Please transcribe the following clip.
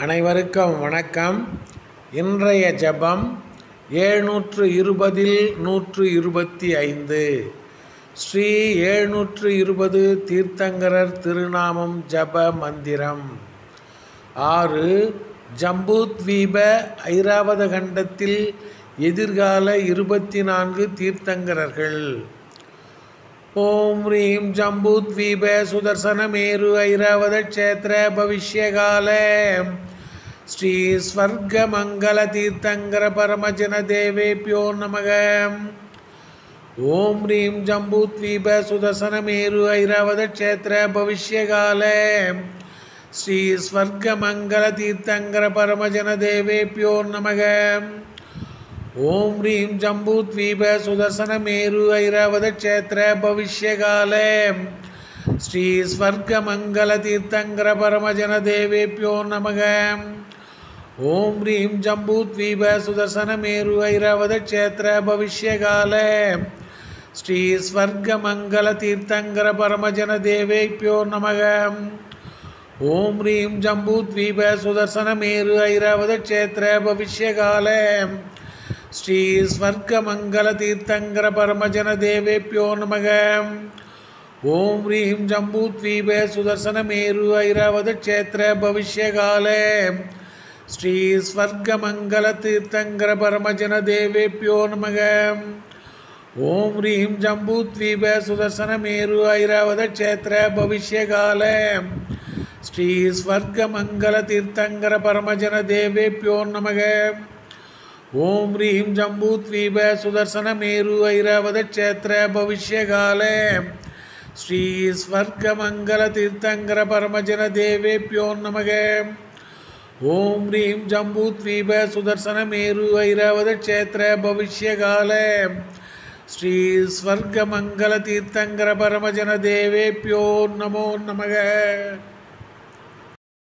அனைவருக்கும் வணக்கம். இன்றைய ஜபம் 720 125 ஸ்ரீ 720 தீர்த்தங்கரர் திருநாமம் ஜப மந்திரம். 6. ஜம்பூத்வீப ஐராவத கண்டத்தில் எதிர்கால 24 தீர்த்தங்கரர்கள். ஓம் ரீம் ஜம்பூத்வீப சுதர்சனமேரு ஐராவத க்ஷேத்திர பவிஷ்யகால ஸ்ரீ ஸ்வர்க மங்கள தீர்த்தங்கர பரமஜன தேவேப்யோ நமக. ஓம் ரீம் ஜம்பூத்வீப சுதர்சனமேரு ஐராவத க்ஷேத்திர பவிஷ்யகால ஸ்ரீ ஸ்வர்க மங்கள தீர்த்தங்கர பரமஜன தேவேப்யோ நமக. ஓம் ரீம் ஜம்பூத்வீப சுதர்சனமேரு ஐராவத க்ஷேத்திர பவிஷ்யகால ஸ்ரீ ஸ்வர்க மங்கள தீர்த்தங்கர பரமஜன தேவேப்யோ நமக. ஓம் ரீம் ஜம்பூத்வீப சுதர்சனமேரு ஐராவத க்ஷேத்திர பவிஷ்யகால ஸ்ரீ ஸ்வர்க மங்கள தீர்த்தங்கர பரமஜன தேவேப்யோ நமக. ஓம் ரீம் ஜம்பூத்வீப சுதர்சனமேரு ஐராவத க்ஷேத்திர பவிஷ்யகால ஸ்ரீ ஸ்வர்க மங்கள தீர்த்தங்கர பரமஜன தேவேப்யோ நமக. ஓம் ரீம் ஜம்பூத்வீப சுதர்சனமேரு ஐராவத க்ஷேத்திர பவிஷ்யகால ஸ்ரீ ஸ்வர்க மங்கள தீர்த்தங்கர பரமஜன தேவேப்யோ நமக. ஓம் ரீம் ஜம்பூத்வீப சுதர்சனமேரு ஐராவத க்ஷேத்திர பவிஷ்யகால ஸ்ரீ ஸ்வர்க மங்கள தீர்த்தங்கர பரமஜன தேவேப்யோ நமக. ஓம் ரீம் ஜம்பூத்வீப சுதர்சனமேரு ஐராவத க்ஷேத்திர பவிஷ்யகால ஸ்ரீ ஸ்வர்க மங்கள தீர்த்தங்கர பரமஜன தேவேப்யோ நமக. ஓம் ரீம் ஜம்பூத்வீப சுதர்சனமேரு ஐராவத க்ஷேத்திர பவிஷ்யகால ஸ்ரீ ஸ்வர்க மங்கள தீர்த்தங்கர பரமஜன தேவேப்யோ நமோ நமக.